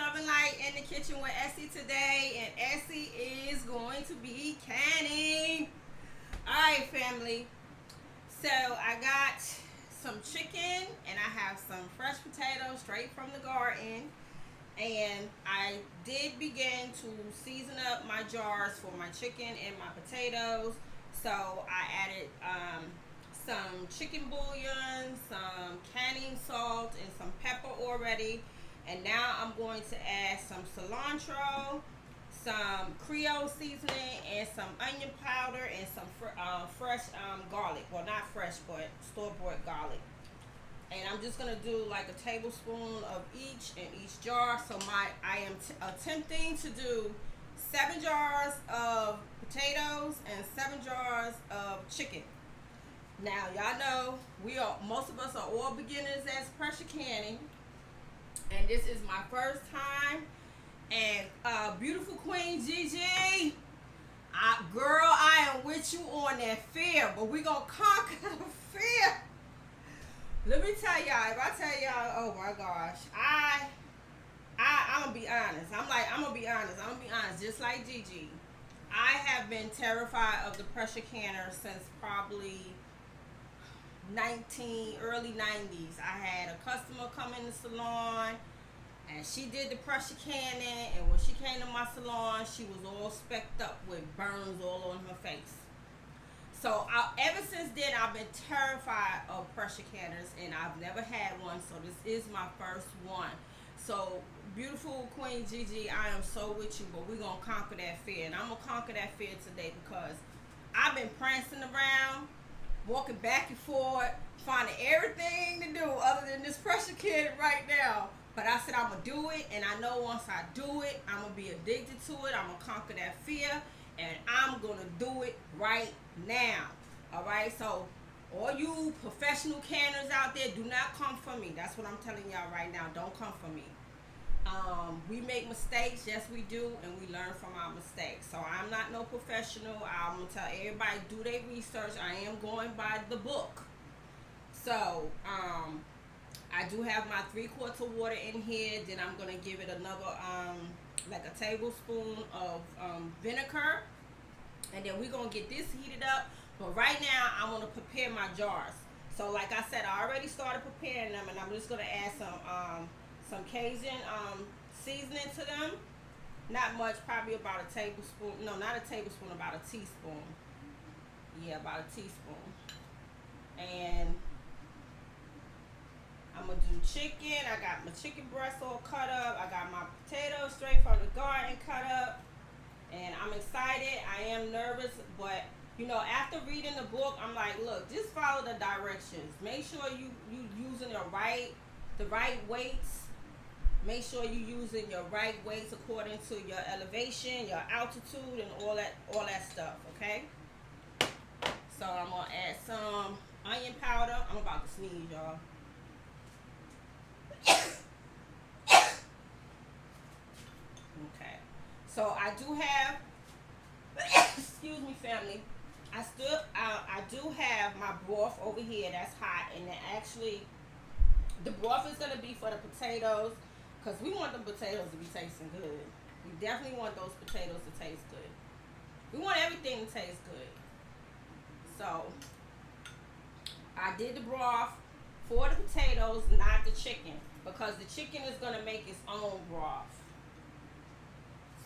Loving Light in the kitchen with Essie today, and Essie is going to be canning. Alright, family. So I got some chicken and I have some fresh potatoes straight from the garden. And I did begin to season up my jars for my chicken and my potatoes. So I added some chicken bouillon, some canning salt, and some pepper already. And now I'm going to add some cilantro, some Creole seasoning, and some onion powder, and some fresh garlic. Well, not fresh, but store-bought garlic. And I'm just gonna do like a tablespoon of each in each jar. So I am attempting to do 7 jars of potatoes and 7 jars of chicken. Now y'all know most of us are all beginners as pressure canning, and this is my first time. And beautiful Queen Gigi, girl, I am with you on that fear, but we gonna conquer the fear. Let me tell y'all, if I tell y'all, oh my gosh, I'm gonna be honest. I'm gonna be honest, just like Gigi. I have been terrified of the pressure canner since probably early 90s. I had a customer come in the salon and she did the pressure canning, and when she came to my salon, she was all specked up with burns all on her face. So ever since then, I've been terrified of pressure canners, and I've never had one, so this is my first one. So, beautiful Queen Gigi, I am so with you, but we're going to conquer that fear. And I'm going to conquer that fear today because I've been prancing around, walking back and forth, finding everything to do other than this pressure canner right now. But I said I'm going to do it, and I know once I do it, I'm going to be addicted to it. I'm going to conquer that fear, and I'm going to do it right now. All right? So, all you professional canners out there, do not come for me. That's what I'm telling y'all right now. Don't come for me. We make mistakes. Yes, we do, and we learn from our mistakes. So, I'm not no professional. I'm going to tell everybody, do their research. I am going by the book. So, I do have my 3 quarts of water in here. Then I'm going to give it another, like a tablespoon of vinegar. And then we're going to get this heated up. But right now, I'm going to prepare my jars. So like I said, I already started preparing them. And I'm just going to add some Cajun seasoning to them. Not much, probably about a tablespoon. No, not a tablespoon, about a teaspoon. Yeah, about a teaspoon. And I'm going to do chicken. I got my chicken breast all cut up. I got my potatoes straight from the garden cut up. And I'm excited. I am nervous. But, you know, after reading the book, I'm like, look, just follow the directions. Make sure you using the right weights. Make sure you using your right weights according to your elevation, your altitude, and all that stuff, okay? So I'm going to add some onion powder. I'm about to sneeze, y'all. Okay, so I do have, excuse me, family. I do have my broth over here that's hot, and actually, the broth is gonna be for the potatoes, cause we want the potatoes to be tasting good. We definitely want those potatoes to taste good. We want everything to taste good. So I did the broth for the potatoes, not the chicken, because the chicken is gonna make its own broth.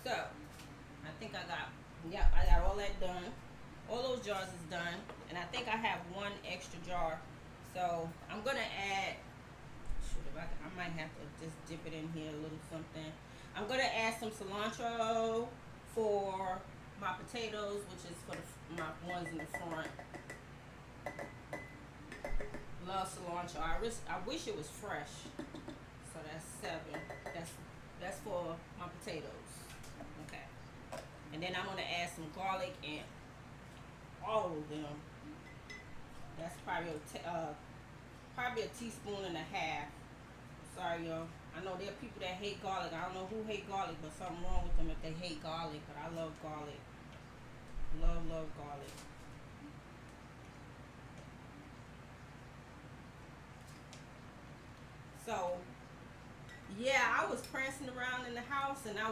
So, I think I got all that done. All those jars is done. And I think I have one extra jar. So, I'm going to add, I might have to just dip it in here a little something. I'm going to add some cilantro for my potatoes, which is for my ones in the front. Love cilantro. I wish it was fresh. So, that's 7. That's for my potatoes. Okay. And then I'm going to add some garlic and all of them. That's probably a teaspoon and a half. Sorry, y'all. I know there are people that hate garlic. I don't know who hate garlic, but something wrong with them if they hate garlic. But I love garlic. Love garlic. So, Yeah, I was prancing around in the house, and I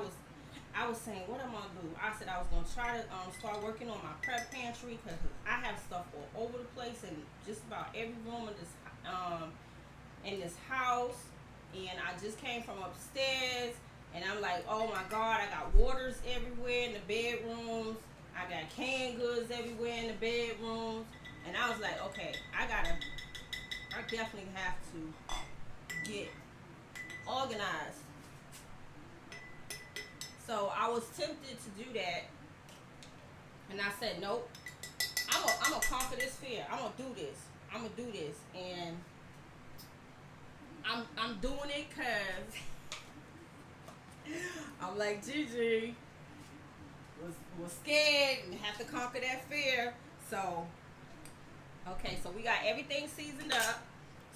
was saying, what am I gonna do? I said I was gonna try to start working on my prep pantry because I have stuff all over the place in just about every room in this house. And I just came from upstairs, and I'm like, oh my God, I got waters everywhere in the bedrooms. I got canned goods everywhere in the bedrooms, and I was like, okay, I definitely have to get organized. So I was tempted to do that, and I said, nope, I'm gonna conquer this fear. I'm gonna do this. I'm gonna do this, and I'm doing it because I'm like Gigi was scared and have to conquer that fear. So okay, so we got everything seasoned up.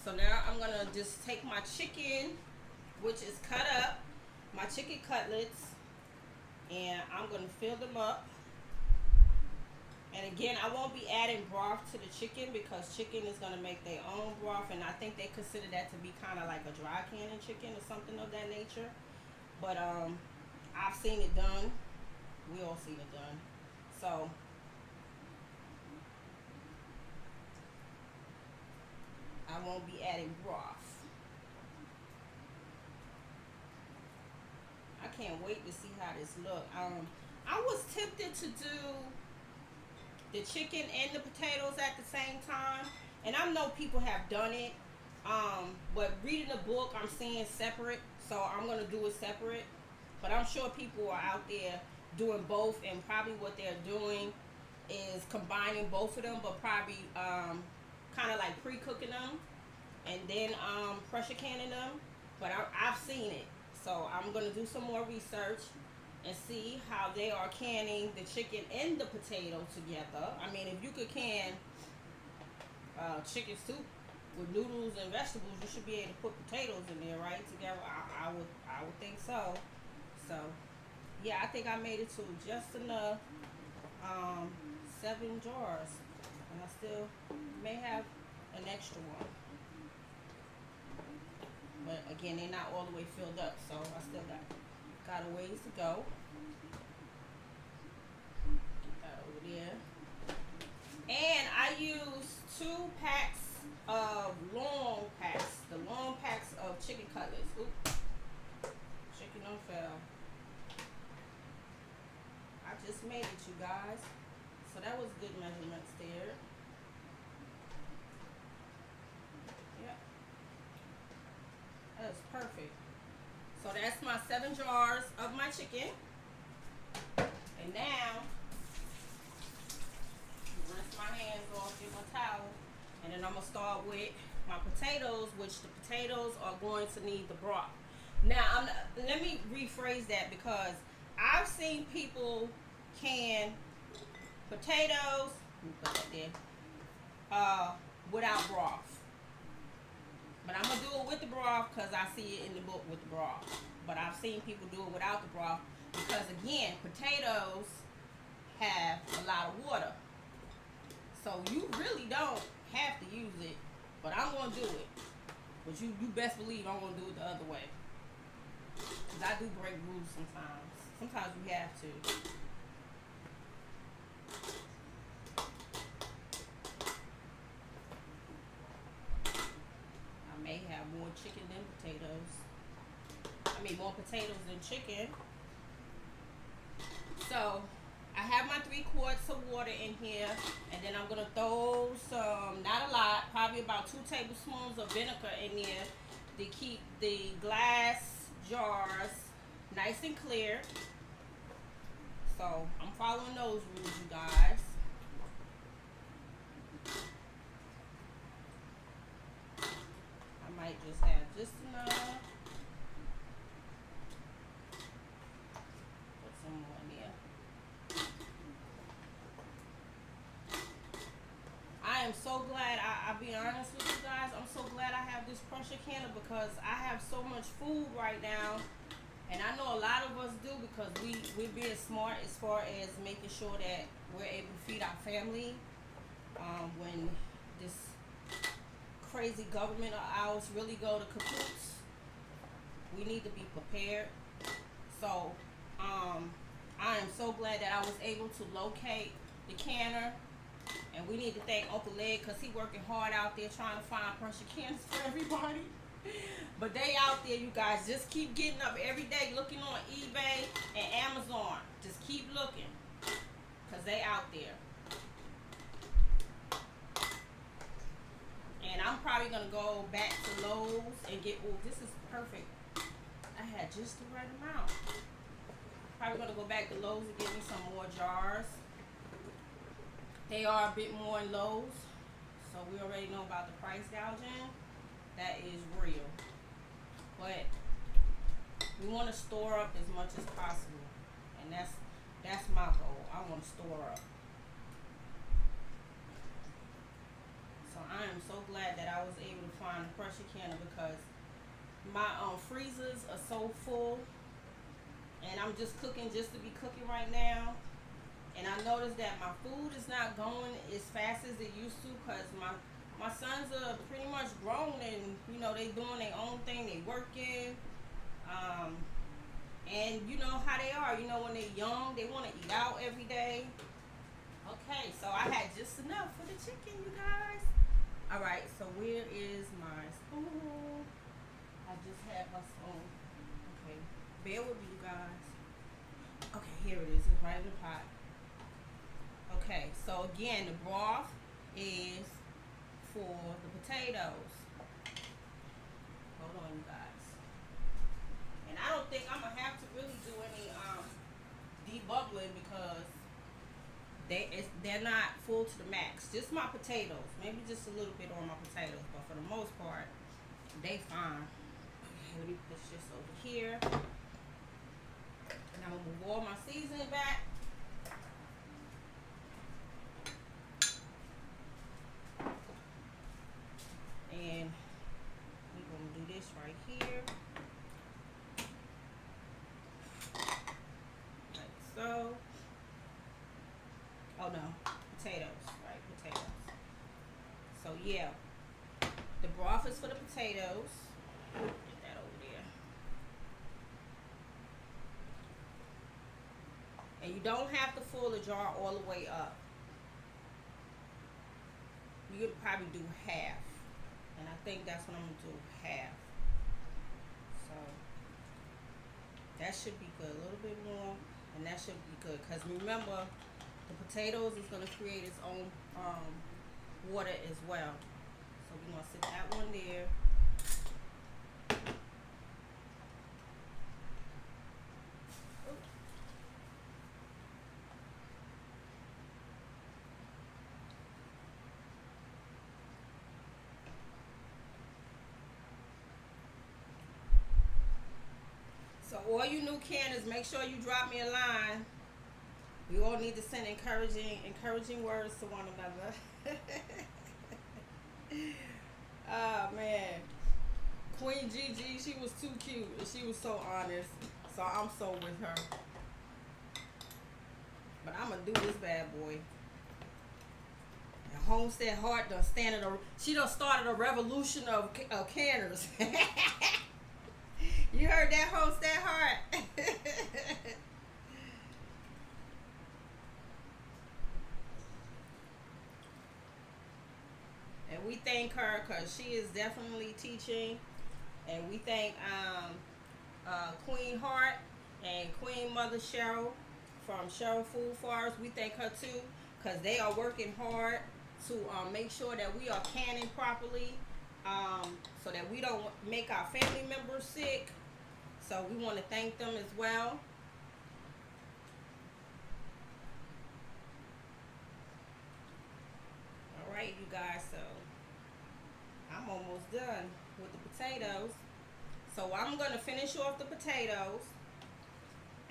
So now I'm gonna just take my chicken, which is cut up, my chicken cutlets, and I'm gonna fill them up. And again, I won't be adding broth to the chicken because chicken is gonna make their own broth, and I think they consider that to be kind of like a dry canning chicken or something of that nature. But I've seen it done. We all seen it done. So I won't be adding broth. I can't wait to see how this look. I was tempted to do the chicken and the potatoes at the same time, and I know people have done it. But reading the book, I'm seeing separate, so I'm gonna do it separate. But I'm sure people are out there doing both, and probably what they're doing is combining both of them, but probably kind of like pre-cooking them and then pressure canning them. But I've seen it, so I'm gonna do some more research and see how they are canning the chicken and the potato together. I mean, if you could can chicken soup with noodles and vegetables, you should be able to put potatoes in there, right? Together, I would think so. So, yeah, I think I made it to just enough 7 jars, and I still may have an extra one. But again, they're not all the way filled up, so I still got a ways to go. Get that over there. And I use 2 packs of long packs, the long packs of chicken cutlets. Oop, chicken on fell. I just made it, you guys. So that was good measurements there. Yep. That is perfect. So that's my 7 jars of my chicken. And now, rinse my hands off, get my towel, and then I'm going to start with my potatoes, which the potatoes are going to need the broth. Now, let me rephrase that because I've seen people can potatoes, let me put that there, without broth. But I'm going to do it with the broth because I see it in the book with the broth. But I've seen people do it without the broth because, again, potatoes have a lot of water. So you really don't have to use it, but I'm going to do it. But you best believe I'm going to do it the other way. Because I do break rules sometimes. Sometimes we have to. I may have more chicken than potatoes. I mean, more potatoes than chicken. So, I have my 3 quarts of water in here, and then I'm gonna throw some, not a lot, probably about 2 tablespoons of vinegar in there to keep the glass jars nice and clear. So I'm following those rules, you guys. I might just have just enough. Put some more in there. I am so glad, I'll be honest with you guys, I'm so glad I have this pressure canner because I have so much food right now, and I know a lot of us do because we're being smart as far as making sure that we're able to feed our family when this crazy government of ours really go to cahoots We need to be prepared. So, I am so glad that I was able to locate the canner. And we need to thank Uncle Leg because he working hard out there trying to find pressure canners for everybody. But they out there, you guys. Just keep getting up every day looking on eBay and Amazon. Just keep looking because they out there. And I'm probably going to go back to Lowe's and get, oh, this is perfect. I had just the right amount. Probably going to go back to Lowe's and get me some more jars. They are a bit more in Lowe's, so we already know about the price gouging. That is real. But we want to store up as much as possible, and that's my goal. I want to store up. So I am so glad that I was able to find a pressure canner because my freezers are so full, and I'm just cooking just to be cooking right now. And I noticed that my food is not going as fast as it used to because my sons are pretty much grown and, you know, they doing their own thing. They working. And you know how they are. You know, when they're young, they want to eat out every day. Okay, so I had just enough for the chicken, you guys. All right, so where is my spoon? I just had my spoon. Okay, bear with me, you guys. Okay, here it is. It's right in the pot. Okay, so again, the broth is for the potatoes. Hold on, you guys. And I don't think I'm gonna have to really do any debubbling because they're not full to the max. Just my potatoes, maybe just a little bit on my potatoes, but for the most part, they fine. Okay, let me push this over here, and I'm gonna move all my seasoning back. And we're going to do this right here. Like so. Oh no, potatoes, right, potatoes. So yeah, the broth is for the potatoes. Get that over there. And you don't have to fill the jar all the way up. You could probably do half. And I think that's what I'm going to do, half. So, that should be good. A little bit more, and that should be good. Because remember, the potatoes is going to create its own water as well. So, we're going to set that one there. So all you new canners, make sure you drop me a line. We all need to send encouraging words to one another. Oh man, Queen Gigi, she was too cute and she was so honest. So I'm so with her. But I'm gonna do this bad boy. The Homestead Heart she done started a revolution of canners. You heard that, Homestead Heart? And we thank her because she is definitely teaching. And we thank Queen Heart and Queen Mother Cheryl from Cheryl Food Forest. We thank her too because they are working hard to make sure that we are canning properly so that we don't make our family members sick. So we want to thank them as well. All right, you guys, so I'm almost done with the potatoes. So I'm going to finish off the potatoes.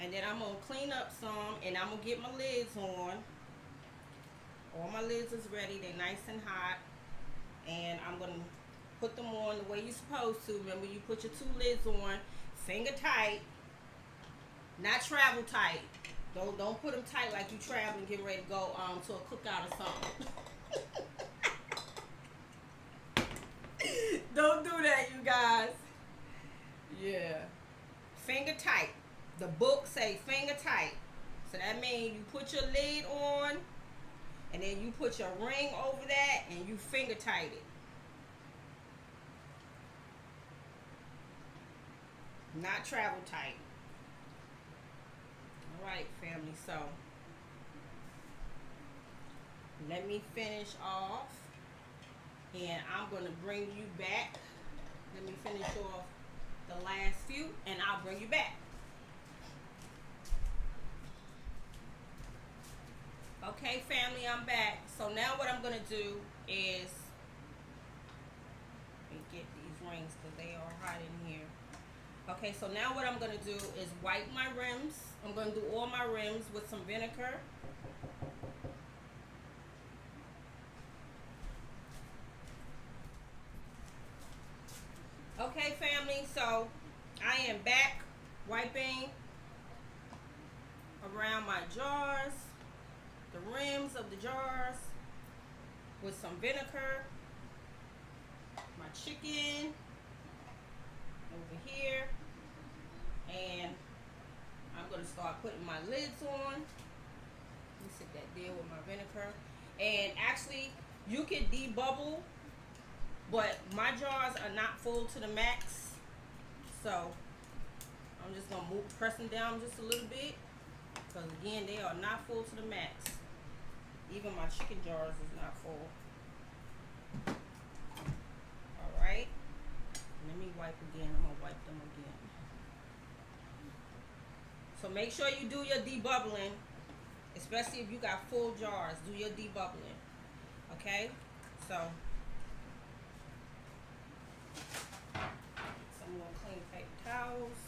And then I'm going to clean up some and I'm going to get my lids on. All my lids is ready. They're nice and hot. And I'm going to put them on the way you're supposed to. Remember, you put your 2 lids on. Finger tight, not travel tight. Don't put them tight like you traveling, getting ready to go to a cookout or something. Don't do that, you guys. Yeah. finger tight. The book say finger tight. So that means you put your lid on and then you put your ring over that and you finger tight it. Not travel tight. Alright, family, so let me finish off and I'm going to bring you back. Let me finish off the last few and I'll bring you back. Okay, family, I'm back. So now what I'm going to do is, let me get these rings because they are hot in here. Okay, so now what I'm going to do is wipe my rims. I'm going to do all my rims with some vinegar. Okay, family, so I am back wiping around my jars, the rims of the jars with some vinegar. My chicken over here, and I'm going to start putting my lids on. Let me sit that there with my vinegar. And actually, you can debubble, but my jars are not full to the max, so I'm just going to press them down just a little bit, because again, they are not full to the max. Even my chicken jars is not full. Alright. Let me wipe again. I'm going to wipe them again. So make sure you do your debubbling, especially if you got full jars. Do your debubbling. Okay? So, some more clean paper towels.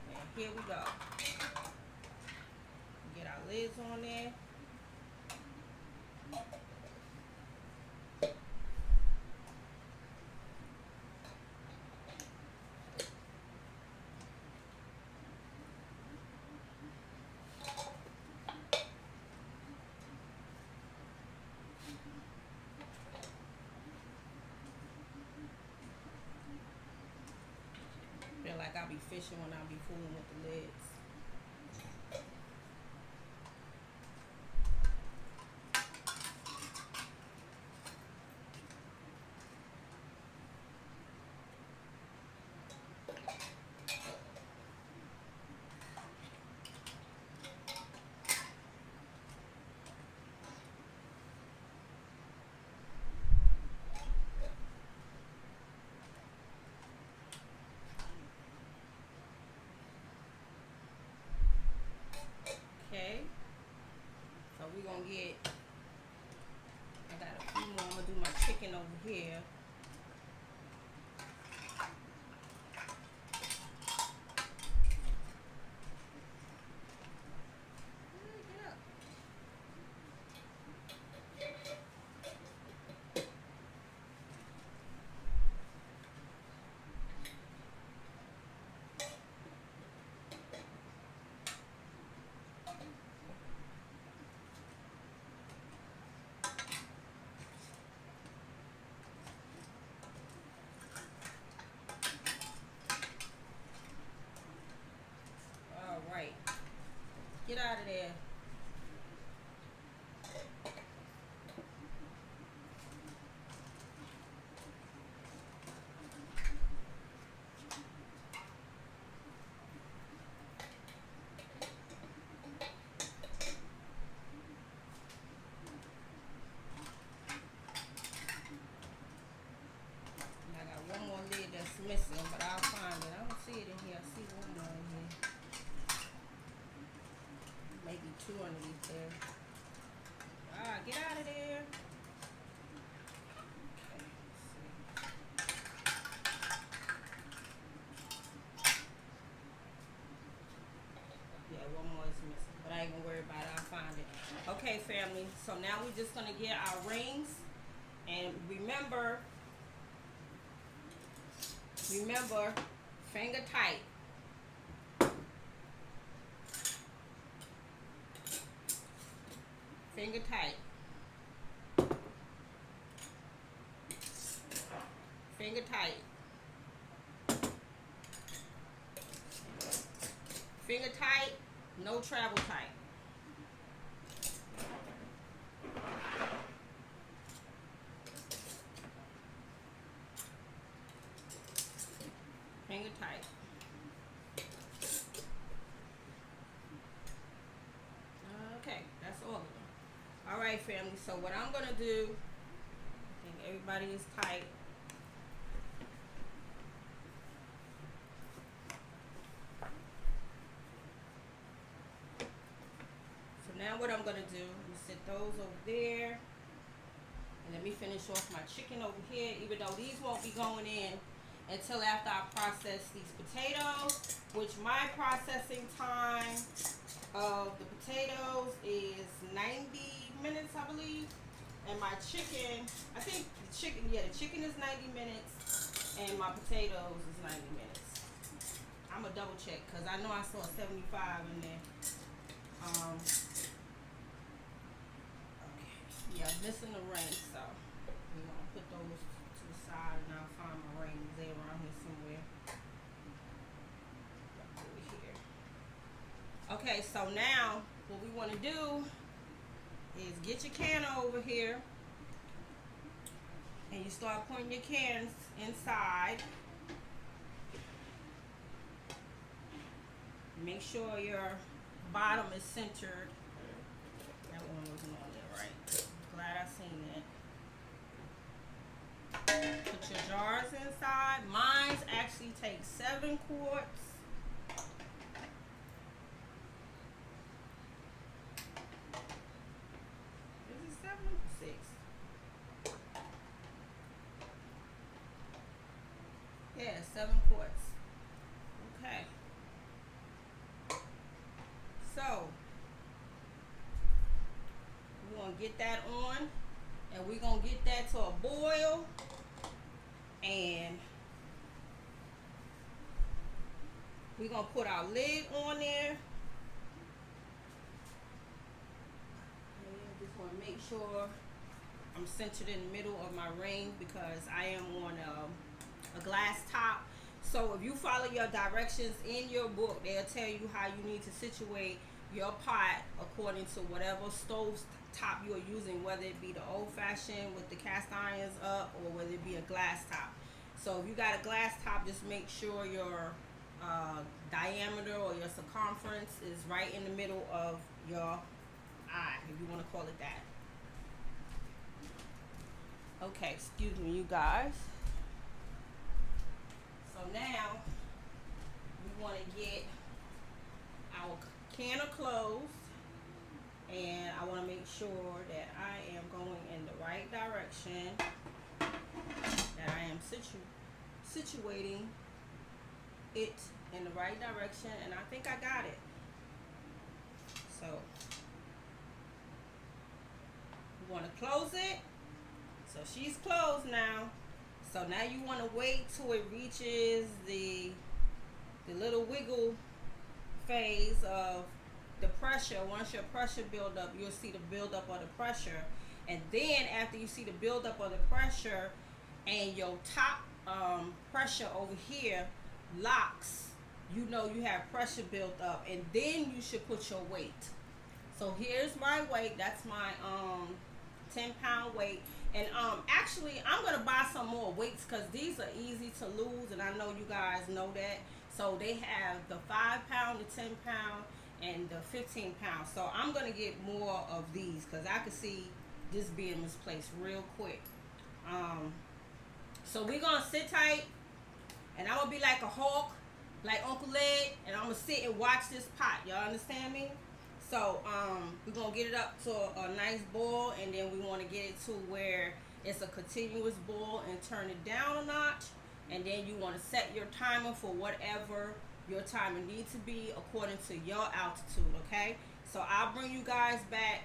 And here we go. Get our lids on there. Feel like I'll be fishing when I'll be fooling with the lids. Okay, so we're gonna get, I got a few more. I'm gonna do my chicken over here. Get up. Alright, get out of there. And I got one more lid that's missing, but I'll find it. I don't see it in here. I see one more in here. Maybe two underneath there. Ah, get out of there. Okay, let's see. Yeah, one more is missing, but I ain't gonna worry about it. I'll find it. Okay, family. So now we're just gonna get our rings, and remember, finger tight. Finger tight. Finger tight. Finger tight, no travel tight. Finger tight. Okay, that's all of them. All right, family. So what I'm gonna do, I think everybody is tight. So now what I'm gonna do, is set those over there, and let me finish off my chicken over here. Even though these won't be going in until after I process these potatoes, which my processing time of the potatoes is 90 minutes, I believe. And my chicken, I think the chicken is 90 minutes, and my potatoes is 90 minutes. I'm gonna double check because I know I saw 75 in there. Okay. Yeah, I'm missing the ring, so we're gonna put those to the side, and I'll find my rings. They're around here somewhere. Over here. Okay, so now what we want to do is get your can over here, and you start putting your cans inside. Make sure your bottom is centered. That one wasn't on there, right? Glad I seen that. Put your jars inside. Mine actually takes 7 quarts. Is it 7 or 6? Yeah, 7 quarts. Okay. So we're gonna get that on, and we're gonna get that to a boil, and we're gonna put our lid on there. And just wanna make sure I'm centered in the middle of my ring because I am on a glass top. So if you follow your directions in your book, they'll tell you how you need to situate your pot according to whatever stove top you are using, whether it be the old-fashioned with the cast irons up or whether it be a glass top. So if you got a glass top, just make sure your diameter or your circumference is right in the middle of your eye, if you want to call it that. Okay, excuse me, you guys. So now we want to get our canner closed, and I want to make sure that I am going in the right direction, that I am situating it in the right direction, and I think I got it. So we want to close it. So she's closed now. So now you want to wait till it reaches the little wiggle phase of the pressure. Once your pressure build up, you'll see the buildup of the pressure. And then after you see the buildup of the pressure and your top pressure over here locks, you know you have pressure built up, and then you should put your weight. So here's my weight. That's my 10-pound weight. And actually, I'm going to buy some more weights because these are easy to lose, and I know you guys know that. So they have the 5-pound, the 10-pound, and the 15-pound. So I'm going to get more of these because I can see this being misplaced real quick. So we're going to sit tight, and I'm going to be like a hawk, like Uncle Ed, and I'm going to sit and watch this pot. Y'all understand me? So we're going to get it up to a nice boil, and then we want to get it to where it's a continuous boil and turn it down a notch. And then you want to set your timer for whatever your timer needs to be according to your altitude, okay? So I'll bring you guys back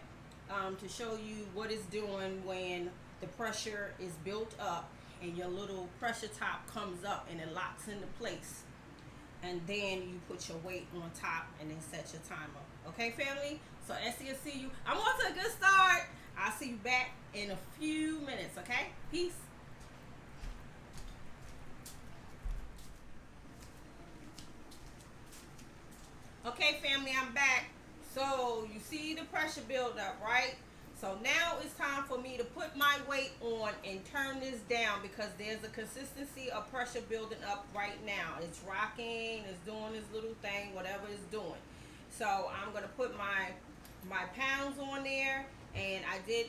to show you what it's doing when the pressure is built up and your little pressure top comes up and it locks into place. And then you put your weight on top and then set your timer. Okay, family? So Essie will see you. I'm off to a good start. I'll see you back in a few minutes, okay? Peace. Okay. So you see the pressure build up, right? So now it's time for me to put my weight on and turn this down because there's a consistency of pressure building up right now. It's rocking, it's doing this little thing, whatever it's doing. So I'm gonna put my pounds on there, and I did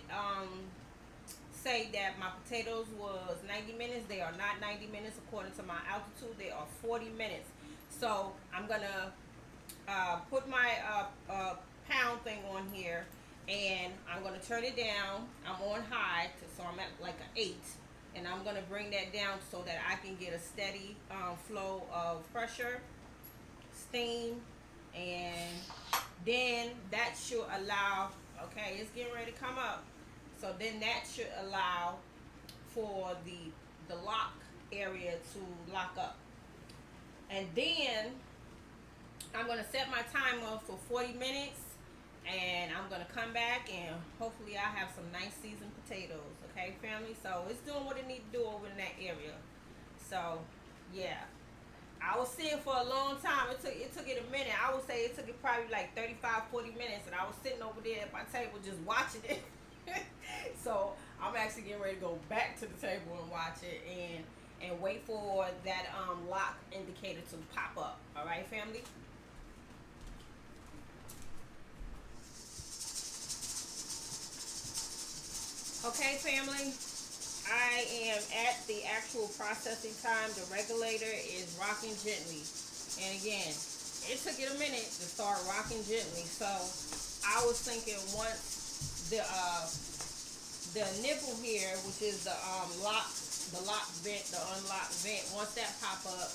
say that my potatoes was 90 minutes. They are not 90 minutes according to my altitude. They are 40 minutes. So I'm gonna put my pound thing on here, and I'm gonna turn it down. I'm on high, so I'm at like an 8, and I'm gonna bring that down so that I can get a steady flow of pressure, steam, and then that should allow. Okay, it's getting ready to come up. So then that should allow for the lock area to lock up. And then I'm going to set my timer for 40 minutes, and I'm going to come back, and hopefully I have some nice seasoned potatoes. Okay, family? So it's doing what it needs to do over in that area. So, yeah. I was sitting for a long time. It took it a minute. I would say it took it probably like 35, 40 minutes, and I was sitting over there at my table just watching it. So I'm actually getting ready to go back to the table and watch it and wait for that lock indicator to pop up. All right, family? Okay, family? I am at the actual processing time. The regulator is rocking gently. And again, it took it a minute to start rocking gently. So I was thinking once the nipple here, which is the lock vent, the unlocked vent, once that pop up,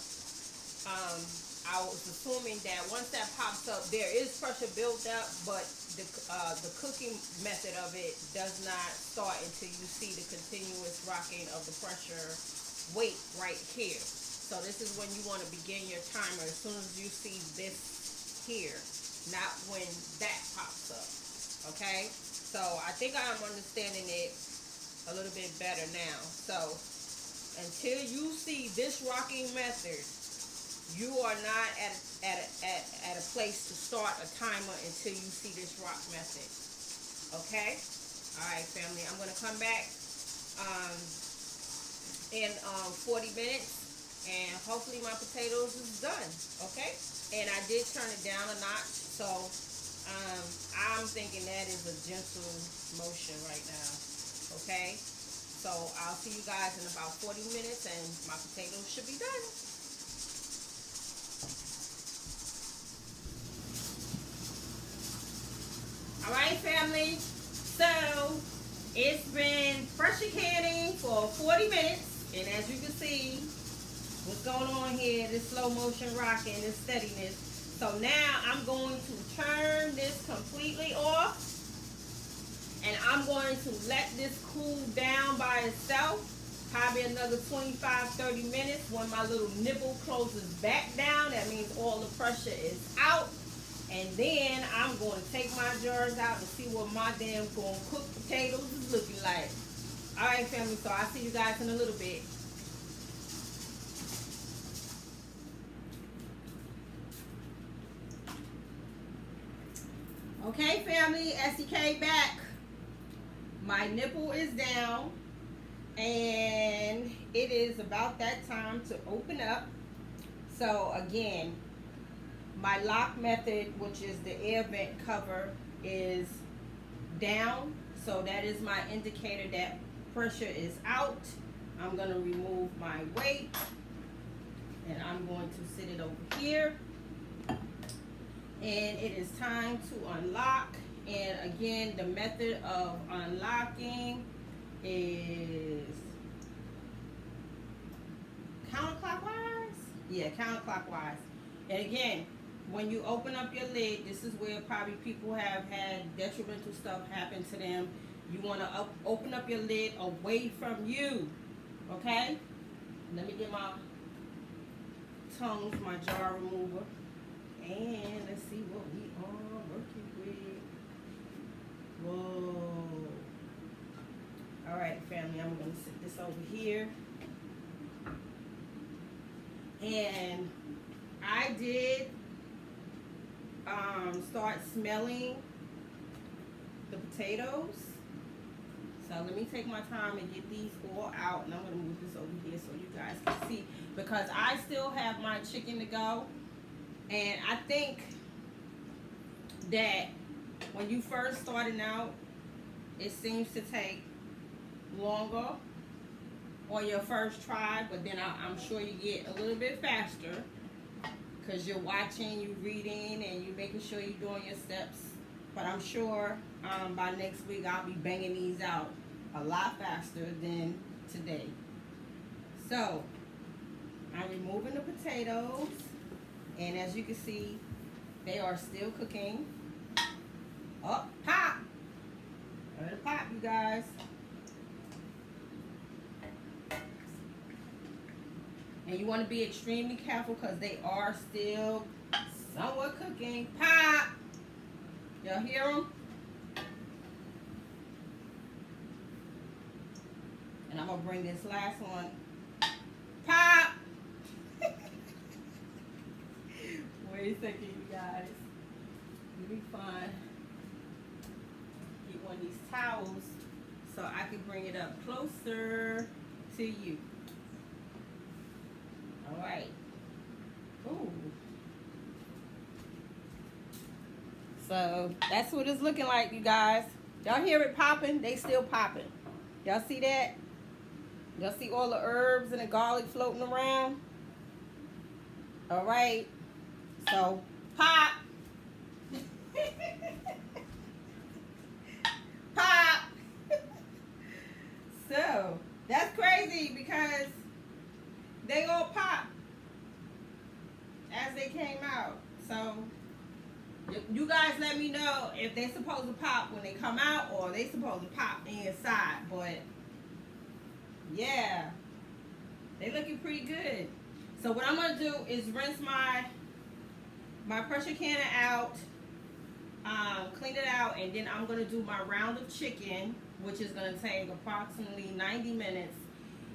I was assuming that once that pops up, there is pressure built up, but the cooking method of it does not start until you see the continuous rocking of the pressure weight right here. So this is when you want to begin your timer, as soon as you see this here, not when that pops up. Okay? So I think I'm understanding it a little bit better now. So until you see this rocking method, you are not at a place to start a timer until you see this rock method. Okay? All right, family. I'm going to come back in 40 minutes, and hopefully my potatoes is done. Okay? And I did turn it down a notch, so I'm thinking that is a gentle motion right now. Okay? So I'll see you guys in about 40 minutes, and my potatoes should be done. Alright, family, so it's been pressure canning for 40 minutes, and as you can see, what's going on here, this slow motion rocking, this steadiness. So now I'm going to turn this completely off, and I'm going to let this cool down by itself, probably another 25-30 minutes. When my little nipple closes back down, that means all the pressure is out. And then I'm going to take my jars out and see what my damn going cooked potatoes is looking like. All right, family, so I'll see you guys in a little bit. Okay, family, EsiK back. My nipple is down, and it is about that time to open up. So again, my lock method, which is the air vent cover, is down. So that is my indicator that pressure is out. I'm going to remove my weight, and I'm going to sit it over here. And it is time to unlock. And again, the method of unlocking is counterclockwise. Yeah, counterclockwise. And again, when you open up your lid, this is where probably people have had detrimental stuff happen to them. You want to open up your lid away from you. Okay? Let me get my tongs, my jar remover. And let's see what we are working with. Whoa. Alright, family, I'm going to sit this over here. And I did start smelling potatoes. So let me take my time and get these all out, and I'm gonna move this over here so you guys can see, because I still have my chicken to go. And I think that when you first starting out, it seems to take longer on your first try, but then I'm sure you get a little bit faster because you're watching, you reading, and you making sure you're doing your steps. But I'm sure by next week I'll be banging these out a lot faster than today. So I'm removing the potatoes, and as you can see, they are still cooking. Oh, pop! Let it pop, you guys. And you want to be extremely careful because they are still somewhat cooking. Pop! Y'all hear them? And I'm going to bring this last one. Pop! Wait a second, you guys. Let me get one of these towels so I can bring it up closer to you. All right. Ooh. So that's what it's looking like, you guys. Y'all hear it popping? They still popping. Y'all see that? Y'all see all the herbs and the garlic floating around? All right. So pop. Pop. So that's crazy because they all pop as they came out. So you guys let me know if they supposed to pop when they come out or they supposed to pop inside. But yeah, they looking pretty good. So what I'm gonna do is rinse my pressure canner out, clean it out, and then I'm gonna do my round of chicken, which is gonna take approximately 90 minutes.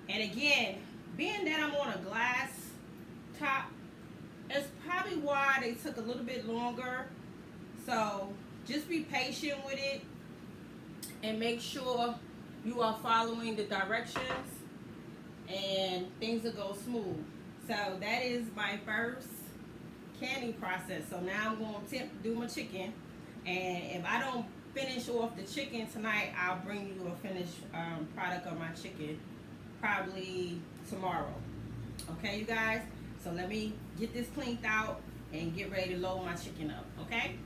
And again, being that I'm on a glass top, it's probably why they took a little bit longer. So just be patient with it and make sure you are following the directions and things will go smooth. So that is my first canning process. So now I'm going to do my chicken, and if I don't finish off the chicken tonight, I'll bring you a finished product of my chicken probably tomorrow. Okay, you guys? So let me get this cleaned out and get ready to load my chicken up, okay?